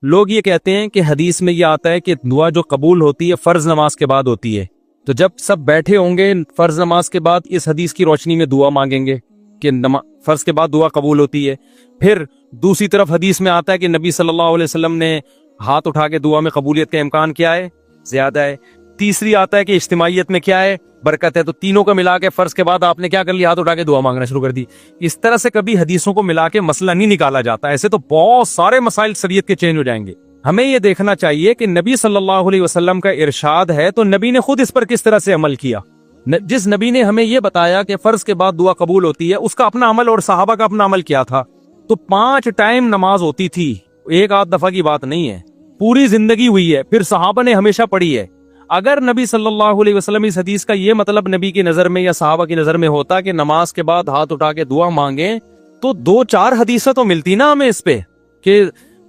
لوگ یہ کہتے ہیں کہ حدیث میں یہ آتا ہے کہ دعا جو قبول ہوتی ہے فرض نماز کے بعد ہوتی ہے، تو جب سب بیٹھے ہوں گے فرض نماز کے بعد اس حدیث کی روشنی میں دعا مانگیں گے کہ فرض کے بعد دعا قبول ہوتی ہے۔ پھر دوسری طرف حدیث میں آتا ہے کہ نبی صلی اللہ علیہ وسلم نے ہاتھ اٹھا کے دعا میں قبولیت کا امکان کیا ہے؟ زیادہ ہے۔ تیسری آتا ہے کہ اجتماعیت میں کیا ہے؟ برکت ہے۔ تو تینوں کو ملا کے فرض کے بعد آپ نے کیا کر لیا؟ ہاتھ اٹھا کے دعا مانگنا شروع کر دی۔ اس طرح سے کبھی حدیثوں کو ملا کے مسئلہ نہیں نکالا جاتا، ایسے تو بہت سارے مسائل شریعت کے چینج ہو جائیں گے۔ ہمیں یہ دیکھنا چاہیے کہ نبی صلی اللہ علیہ وسلم کا ارشاد ہے تو نبی نے خود اس پر کس طرح سے عمل کیا۔ جس نبی نے ہمیں یہ بتایا کہ فرض کے بعد دعا قبول ہوتی ہے، اس کا اپنا عمل اور صحابہ کا اپنا عمل کیا تھا؟ تو 5 ٹائم نماز ہوتی تھی، ایک آدھ دفعہ کی بات نہیں ہے، پوری زندگی ہوئی ہے، پھر صحابہ نے ہمیشہ پڑھی ہے۔ اگر نبی صلی اللہ علیہ وسلم اس حدیث کا یہ مطلب نبی کی نظر میں یا صحابہ کی نظر میں ہوتا کہ نماز کے بعد ہاتھ اٹھا کے دعا مانگیں، تو 2-4 حدیثیں تو ملتی نا ہمیں اس پہ کہ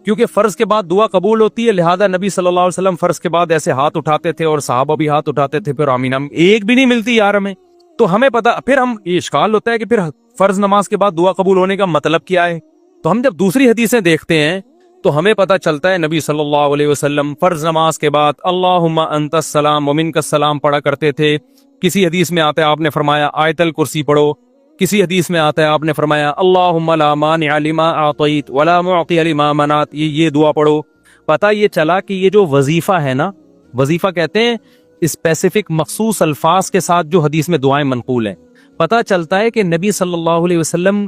کیونکہ فرض کے بعد دعا قبول ہوتی ہے، لہذا نبی صلی اللہ علیہ وسلم فرض کے بعد ایسے ہاتھ اٹھاتے تھے اور صحابہ بھی ہاتھ اٹھاتے تھے، پھر آمین ایک بھی نہیں ملتی یار ہمیں۔ تو ہمیں پتا، پھر ہم یہ اشکال ہوتا ہے کہ پھر فرض نماز کے بعد دعا قبول ہونے کا مطلب کیا ہے؟ تو ہم جب دوسری حدیثیں دیکھتے ہیں تو ہمیں پتا چلتا ہے نبی صلی اللہ علیہ وسلم فرض نماز کے بعد اللہم انت السلام ومنک السلام پڑھا کرتے تھے۔ کسی حدیث میں آتا ہے آپ نے فرمایا آیت الکرسی پڑھو، کسی حدیث میں آتا ہے آپ نے فرمایا اللہم لا مانع لما اعطیت ولا معطی لما منعت، یہ دعا پڑھو۔ پتہ یہ چلا کہ یہ جو وظیفہ ہے نا، وظیفہ کہتے ہیں اسپیسیفک مخصوص الفاظ کے ساتھ جو حدیث میں دعائیں منقول ہیں۔ پتہ چلتا ہے کہ نبی صلی اللہ علیہ وسلم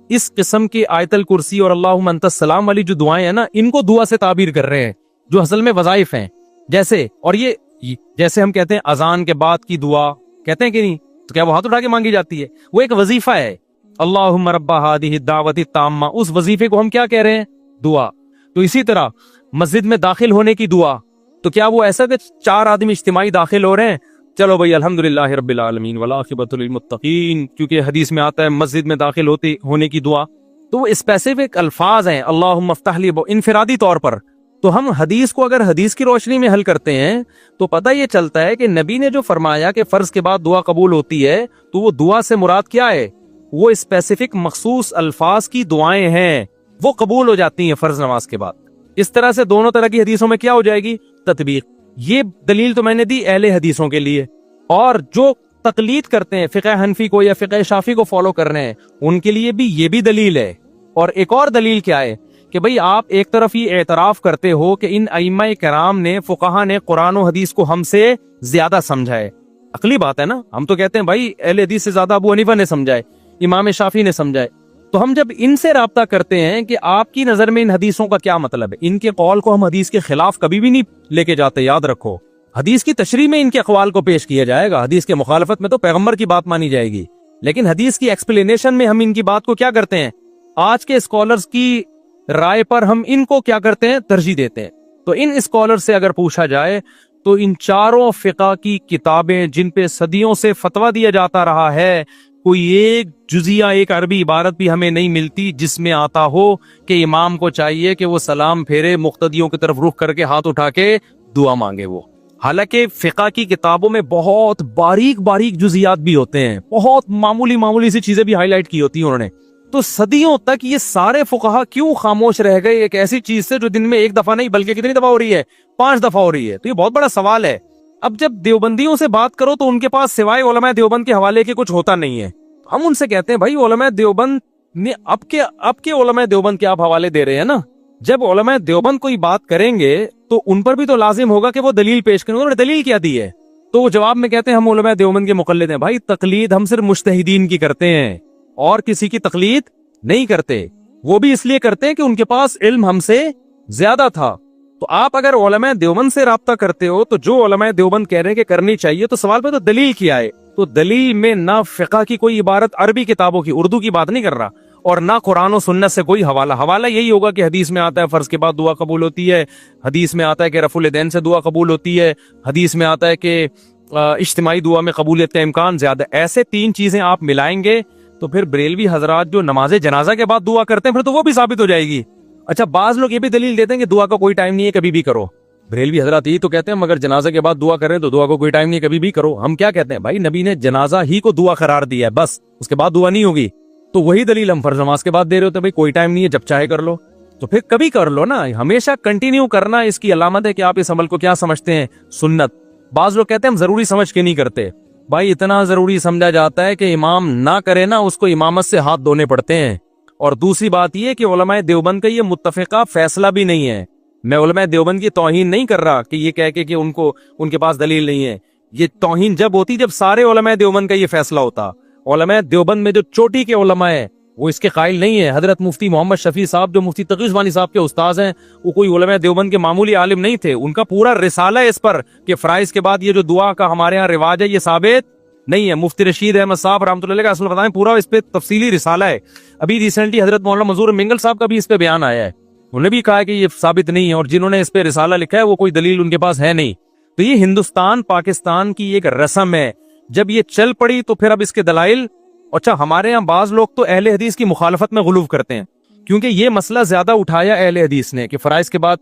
اس قسم کی آیت الکرسی اور اللہم انت السلام والی جو دعائیں ہیں نا، ان کو دعا سے تعبیر کر رہے ہیں جو اصل میں وظائف ہیں۔ جیسے اور یہ جیسے ہم کہتے ہیں اذان کے بعد کی دعا، کہتے ہیں کہ نہیں؟ تو کیا وہ ہاتھ اٹھا کے مانگی جاتی ہے؟ وہ ایک وظیفہ ہے، اللہم رب ہذہ الدعوۃ التامہ، اس وظیفے کو ہم کیا کہہ رہے ہیں؟ دعا۔ تو اسی طرح مسجد میں داخل ہونے کی دعا، تو کیا وہ ایسا کہ 4 آدمی اجتماعی داخل ہو رہے ہیں، چلو بھائی الحمدللہ رب العالمین والعاقبۃ للمتقین، کیونکہ حدیث میں آتا ہے مسجد میں داخل ہونے کی دعا، تو وہ اسپیسیفک الفاظ ہیں اللہم افتح لی انفرادی طور پر۔ تو ہم حدیث کو اگر حدیث کی روشنی میں حل کرتے ہیں تو پتہ یہ چلتا ہے کہ نبی نے جو فرمایا کہ فرض کے بعد دعا قبول ہوتی ہے، تو وہ دعا سے مراد کیا ہے؟ وہ اسپیسیفک مخصوص الفاظ کی دعائیں ہیں، وہ قبول ہو جاتی ہیں فرض نماز کے بعد۔ اس طرح سے دونوں طرح کی حدیثوں میں کیا ہو جائے گی؟ تطبیق۔ یہ دلیل تو میں نے دی اہل حدیثوں کے لیے، اور جو تقلید کرتے ہیں فقہ حنفی کو یا فقہ شافعی کو فالو کر رہے ہیں ان کے لیے بھی یہ بھی دلیل ہے۔ اور ایک اور دلیل کیا ہے کہ بھئی آپ ایک طرف یہ اعتراف کرتے ہو کہ ان ائمہ کرام نے، فقہا نے قرآن و حدیث کو ہم سے زیادہ سمجھا ہے، عقلی بات ہے نا، ہم تو کہتے ہیں بھائی اہل حدیث سے زیادہ ابو حنیفہ نے سمجھا ہے، امام شافعی نے سمجھا ہے۔ تو ہم جب ان سے رابطہ کرتے ہیں کہ آپ کی نظر میں ان حدیثوں کا کیا مطلب ہے، ان کے قول کو ہم حدیث کے خلاف کبھی بھی نہیں لے کے جاتے، یاد رکھو۔ حدیث کی تشریح میں ان کے اقوال کو پیش کیا جائے گا، حدیث کے مخالفت میں تو پیغمبر کی بات مانی جائے گی، لیکن حدیث کی ایکسپلینیشن میں ہم ان کی بات کو کیا کرتے ہیں؟ آج کے اسکالرز کی رائے پر ہم ان کو کیا کرتے ہیں؟ ترجیح دیتے ہیں۔ تو ان اسکالر سے اگر پوچھا جائے تو ان چاروں فقہ کی کتابیں جن پہ صدیوں سے فتویٰ دیا جاتا رہا ہے، کوئی ایک جزیہ، ایک عربی عبارت بھی ہمیں نہیں ملتی جس میں آتا ہو کہ امام کو چاہیے کہ وہ سلام پھیرے، مقتدیوں کی طرف رخ کر کے ہاتھ اٹھا کے دعا مانگے وہ۔ حالانکہ فقہ کی کتابوں میں بہت باریک باریک جزیات بھی ہوتے ہیں، بہت معمولی سی چیزیں بھی ہائی لائٹ کی ہوتی ہیں انہوں نے۔ تو صدیوں تک یہ سارے فقہا کیوں خاموش رہ گئے ایک ایسی چیز سے جو دن میں ایک دفعہ نہیں بلکہ کتنی دفعہ ہو رہی ہے؟ 5 دفعہ ہو رہی ہے۔ تو یہ بہت بڑا سوال ہے۔ اب جب دیوبندیوں سے بات کرو تو ان کے پاس سوائے علماء دیوبند کے حوالے کے کچھ ہوتا نہیں ہے۔ ہم ان سے کہتے ہیں بھائی علماء دیوبند نے اب کے علماء دیوبند کے آپ حوالے دے رہے ہیں نا، جب علماء دیوبند کوئی بات کریں گے تو ان پر بھی تو لازم ہوگا کہ وہ دلیل پیش کریں، انہوں نے دلیل کیا دی ہے؟ تو وہ جواب میں کہتے ہیں ہم علماء دیوبند کے مقلد ہیں۔ بھائی تقلید ہم صرف مجتہدین کی کرتے ہیں اور کسی کی تقلید نہیں کرتے، وہ بھی اس لیے کرتے ہیں کہ ان کے پاس علم ہم سے زیادہ تھا۔ تو آپ اگر علماء دیوبند سے رابطہ کرتے ہو تو جو علماء دیوبند کہہ رہے ہیں کہ کرنی چاہیے، تو سوال پہ تو دلیل کیا ہے؟ تو دلیل میں نہ فقہ کی کوئی عبارت عربی کتابوں کی، اردو کی بات نہیں کر رہا، اور نہ قرآن و سنت سے کوئی حوالہ یہی ہوگا کہ حدیث میں آتا ہے فرض کے بعد دعا قبول ہوتی ہے، حدیث میں آتا ہے کہ رفع الیدین سے دعا قبول ہوتی ہے، حدیث میں آتا ہے کہ اجتماعی دعا میں قبولیت کا امکان زیادہ۔ ایسے 3 چیزیں آپ ملائیں گے تو پھر بریلوی حضرات جو نماز جنازہ کے بعد دعا کرتے ہیں پھر تو وہ بھی ثابت ہو جائے گی۔ اچھا بعض لوگ یہ بھی دلیل دیتے ہیں کہ دعا کا کوئی ٹائم نہیں ہے، کبھی بھی کرو۔ بریلوی حضرات یہی تو کہتے ہیں مگر جنازہ کے بعد دعا کریں تو دعا کو کوئی ٹائم نہیں، کبھی بھی کرو۔ ہم کیا کہتے ہیں؟ بھائی نبی نے جنازہ ہی کو دعا قرار دیا ہے، بس اس کے بعد دعا نہیں ہوگی۔ تو وہی دلیل ہم فرض نماز کے بعد دے رہے ہوتے ہیں، بھائی کوئی ٹائم نہیں ہے، جب چاہے کر لو۔ تو پھر کبھی کر لو نا, ہمیشہ کنٹینیو کرنا اس کی علامت ہے کہ آپ اس عمل کو کیا سمجھتے ہیں, سنت. بعض لوگ کہتے ہیں ہم ضروری سمجھ کے نہیں کرتے. بھائی اتنا ضروری سمجھا جاتا ہے کہ امام نہ کرے نا اس کو امامت سے ہاتھ دھونے پڑتے ہیں. اور دوسری بات یہ کہ علماء دیوبند کا یہ متفقہ فیصلہ بھی نہیں ہے. میں علماء دیوبند کی توہین نہیں کر رہا کہ یہ کہہ کے کہ ان کے پاس دلیل نہیں ہے. یہ توہین جب ہوتی جب سارے علماء دیوبند کا یہ فیصلہ ہوتا. علماء دیوبند میں جو چوٹی کے علماء ہیں وہ اس کے قائل نہیں ہے. حضرت مفتی محمد شفیع صاحب جو مفتی تقی عثمانی صاحب کے استاذ ہیں, وہ کوئی علماء دیوبند کے معمولی عالم نہیں تھے. ان کا پورا رسالہ ہے اس پر کہ فرائض کے بعد یہ جو دعا کا ہمارے ہاں رواج ہے یہ ثابت نہیں ہے. مفتی رشید احمد صاحب رحمۃ اللہ کا اصل بتائیں پورا اس پہ تفصیلی رسالہ ہے. ابھی ریسنٹلی حضرت مولانا منظور منگل صاحب کا بھی اس پہ بیان آیا ہے, انہوں نے بھی کہا کہ یہ ثابت نہیں ہے, اور جنہوں نے اس پہ رسالہ لکھا ہے وہ کوئی دلیل ان کے پاس ہے نہیں. تو یہ ہندوستان پاکستان کی ایک رسم ہے, جب یہ چل پڑی تو پھر اب اس کے دلائل. اچھا ہمارے ہاں بعض لوگ تو اہل حدیث کی مخالفت میں غلو کرتے ہیں, کیونکہ یہ مسئلہ زیادہ اٹھایا اہل حدیث نے کہ فرائض کے بعد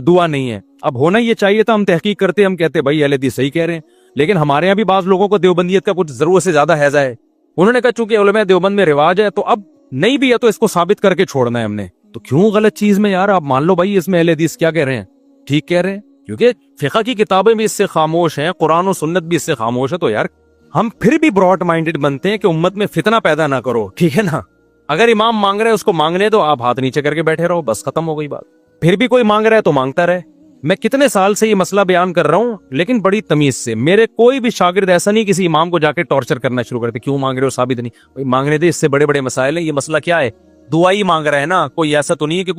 دعا نہیں ہے. اب ہونا یہ چاہیے تھا, ہم تحقیق کرتے, ہم کہتے بھائی اہل حدیث صحیح کہہ رہے ہیں, لیکن ہمارے یہاں بھی بعض لوگوں کو دیوبندیت کا کچھ ضرورت سے زیادہ حیضہ ہے. انہوں نے کہا چونکہ علماء دیوبند میں رواج ہے تو اب نہیں بھی ہے تو اس کو ثابت کر کے چھوڑنا ہے ہم نے. تو کیوں غلط چیز میں یار, آپ مان لو بھائی اس میں اہل حدیث کیا کہہ رہے ہیں, ٹھیک کہہ رہے ہیں, کیونکہ فقہ کی کتابیں بھی اس سے خاموش ہیں, قرآن و سنت بھی اس سے خاموش ہے. تو یار ہم پھر بھی براڈ مائنڈڈ بنتے ہیں کہ امت میں فتنہ پیدا نہ کرو, ٹھیک ہے نا. اگر امام مانگ رہے ہیں اس کو مانگنے دو, آپ ہاتھ نیچے کر کے بیٹھے رہو, بس ختم ہو گئی بات. پھر بھی کوئی مانگ رہا ہے تو مانگتا رہے. میں کتنے سال سے یہ مسئلہ بیان کر رہا ہوں, لیکن بڑی تمیز سے. میرے کوئی بھی شاگرد ایسا نہیں کسی امام کو جا کے ٹارچر کرنا شروع کرتے, کیوں مانگ رہے ہو, ثابت نہیں. بھائی مانگنے دے, اس سے بڑے بڑے مسائل ہیں. یہ مسئلہ کیا ہے, دعا ہی مانگ رہا ہے نا, کوئی ایسا تو نہیں ہے کہ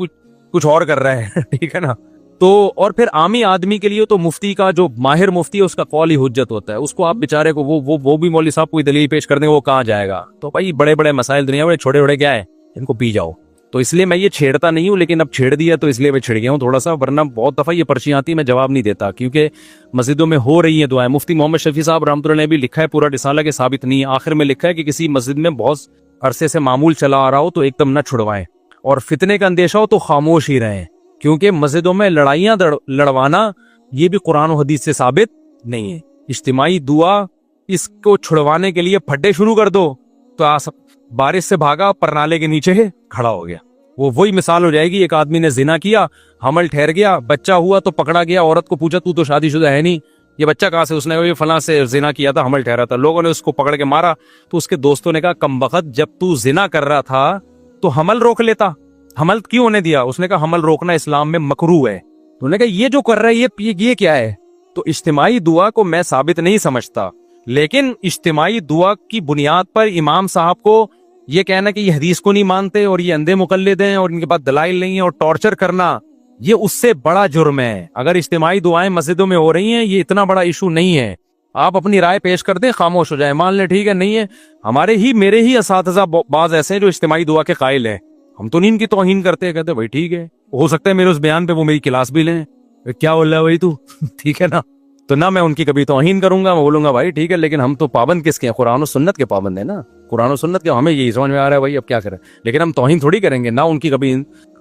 کچھ اور کر رہا ہے, ٹھیک ہے نا. تو اور پھر عامی آدمی کے لیے تو مفتی کا جو ماہر مفتی ہے اس کا قول ہی حجت ہوتا ہے. اس کو آپ بیچارے کو وہ بھی مولوی صاحب کوئی دلیل پیش کر دیں, وہ کہاں جائے گا. تو بھائی بڑے بڑے مسائل دنیا بڑے چھوٹے چھوٹے کیا ہے, ان کو پی جاؤ. تو اس لیے میں یہ چھیڑتا نہیں ہوں, لیکن اب چھیڑ دیا تو اس لیے میں چھڑ گیا ہوں تھوڑا سا, ورنہ بہت دفعہ یہ پرچیاں آتی میں جواب نہیں دیتا, کیونکہ مسجدوں میں ہو رہی ہیں دعائیں. مفتی محمد شفیع صاحب رحمۃ اللہ نے بھی لکھا ہے پورا رسالہ کہ ثابت نہیں ہے. آخر میں لکھا ہے کہ کسی مسجد میں بہت عرصے سے معمول چلا آ رہا ہو تو ایک دم نہ چھڑوائیں, اور فتنے کا اندیشہ ہو تو خاموش ہی رہیں, کیونکہ مسجدوں میں لڑائیاں لڑوانا یہ بھی قرآن و حدیث سے ثابت نہیں ہے. اجتماعی دعا اس کو چھڑوانے کے لیے پھڈے شروع کر دو تو بارش سے بھاگا پرنالے کے نیچے کھڑا ہو گیا. وہی مثال ہو جائے گی, ایک آدمی نے زنا کیا, حمل ٹھہر گیا, بچہ ہوا تو پکڑا گیا, عورت کو پوچھا تو شادی شدہ ہے نہیں, یہ بچہ کہاں سے, اس نے یہ فلاں سے زنا کیا تھا, حمل ٹھہرا تھا. لوگوں نے اس کو پکڑ کے مارا تو اس کے دوستوں نے کہا کمبخت, جب تو زنا کر رہا تھا تو حمل روک لیتا, حمل کیوں ہونے دیا. اس نے کہا حمل روکنا اسلام میں مکروہ ہے. انہوں نے کہا یہ جو کر رہا ہے یہ کیا ہے. تو اجتماعی دعا کو میں ثابت نہیں سمجھتا, لیکن اجتماعی دعا کی بنیاد پر امام صاحب کو یہ کہنا کہ یہ حدیث کو نہیں مانتے اور یہ اندھے مقلد ہیں اور ان کے پاس دلائل نہیں ہیں, اور ٹارچر کرنا, یہ اس سے بڑا جرم ہے. اگر اجتماعی دعائیں مسجدوں میں ہو رہی ہیں یہ اتنا بڑا ایشو نہیں ہے. آپ اپنی رائے پیش کر دیں, خاموش ہو جائیں, مان لیں ٹھیک ہے نہیں ہے. میرے ہی اساتذہ بعض ایسے ہیں جو اجتماعی دعا کے قائل ہیں. ہم تو نہیں ان کی توہین کرتے, کہتے بھائی ٹھیک ہے, ہو سکتا ہے میرے اس بیان پہ وہ میری کلاس بھی لیں, کیا بول رہا ہے بھائی تو, ٹھیک ہے نا. تو نہ میں ان کی کبھی توہین کروں گا, میں بولوں گا بھائی ٹھیک ہے, لیکن ہم تو پابند کس کے ہیں, قرآن و سنت کے پابند ہیں نا. قرآن و سنت کے ہمیں یہی سمجھ میں آ رہا ہے بھائی اب کیا کریں, لیکن ہم توہین تھوڑی کریں گے. نہ ان کی کبھی,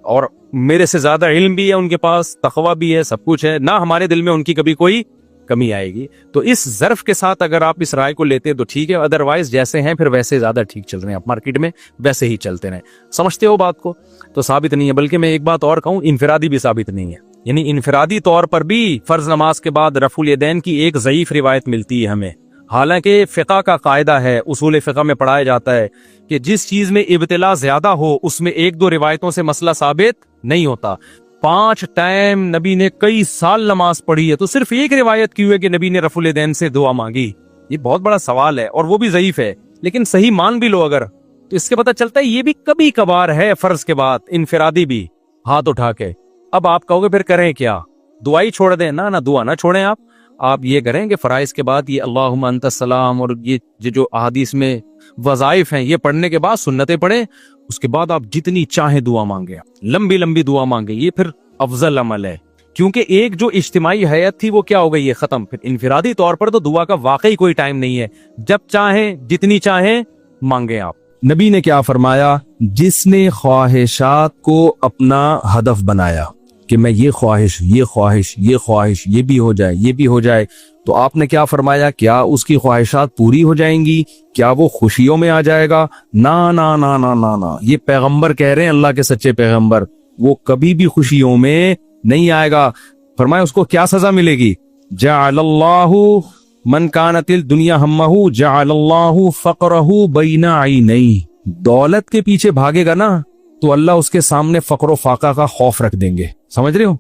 اور میرے سے زیادہ علم بھی ہے ان کے پاس, تقویٰ بھی ہے, سب کچھ ہے, نہ ہمارے دل میں ان کی کبھی کوئی کمی آئے گی. تو اس ظرف کے ساتھ اگر آپ اس رائے کو لیتے تو ٹھیک ہے, ادروائز جیسے ہیں پھر ویسے زیادہ ٹھیک چل رہے ہیں آپ مارکیٹ میں, ویسے ہی چلتے رہیں. سمجھتے ہو بات کو, تو ثابت نہیں ہے. بلکہ میں ایک بات اور کہوں, انفرادی بھی ثابت نہیں ہے. یعنی انفرادی طور پر بھی فرض نماز کے بعد رفع الیدین کی ایک ضعیف روایت ملتی ہے ہمیں. حالانکہ فقہ کا قاعدہ ہے, اصول فقہ میں پڑھایا جاتا ہے کہ جس چیز میں ابتلا زیادہ ہو اس میں ایک دو روایتوں سے مسئلہ ثابت نہیں ہوتا. 5 ٹائم نبی نے کئی سال نماز پڑھی ہے, تو صرف ایک روایت کیوں ہے کہ نبی نے رفع الیدین سے دعا مانگی؟ یہ بہت بڑا سوال ہے, اور وہ بھی ضعیف ہے. لیکن صحیح مان بھی لو اگر, تو اس سے پتہ چلتا ہے یہ بھی کبھی کبھار ہے فرض کے بعد انفرادی بھی ہاتھ اٹھا کے. اب آپ کہو گے پھر کریں کیا, دعائی چھوڑ دیں؟ نہ دعا نہ چھوڑیں. آپ یہ کریں کہ فرائض کے بعد یہ اللہم انت السلام اور یہ جو احادیث میں وظائف ہیں یہ پڑھنے کے بعد سنتیں پڑھیں. اس کے بعد آپ جتنی چاہیں دعا مانگیں, لمبی لمبی دعا مانگیں, یہ پھر افضل عمل ہے. کیونکہ ایک جو اجتماعی حیات تھی وہ کیا ہو گئی ہے, ختم. پھر انفرادی طور پر تو دعا کا واقعی کوئی ٹائم نہیں ہے, جب چاہیں جتنی چاہیں مانگیں آپ. نبی نے کیا فرمایا, جس نے خواہشات کو اپنا ہدف بنایا کہ میں یہ خواہش یہ خواہش یہ خواہش یہ بھی ہو جائے یہ بھی ہو جائے, تو آپ نے کیا فرمایا, کیا اس کی خواہشات پوری ہو جائیں گی؟ کیا وہ خوشیوں میں آ جائے گا؟ نہ نہ نہ نہ نہ نہ. یہ پیغمبر کہہ رہے ہیں, اللہ کے سچے پیغمبر, وہ کبھی بھی خوشیوں میں نہیں آئے گا. فرمایا اس کو کیا سزا ملے گی؟ جعل اللہ من کانت الدنیا ہمہ جعل اللہ فقرہ بین عینیہ. دولت کے پیچھے بھاگے گا نا تو اللہ اس کے سامنے فقر و فاقہ کا خوف رکھ دیں گے. سمجھ رہے ہو؟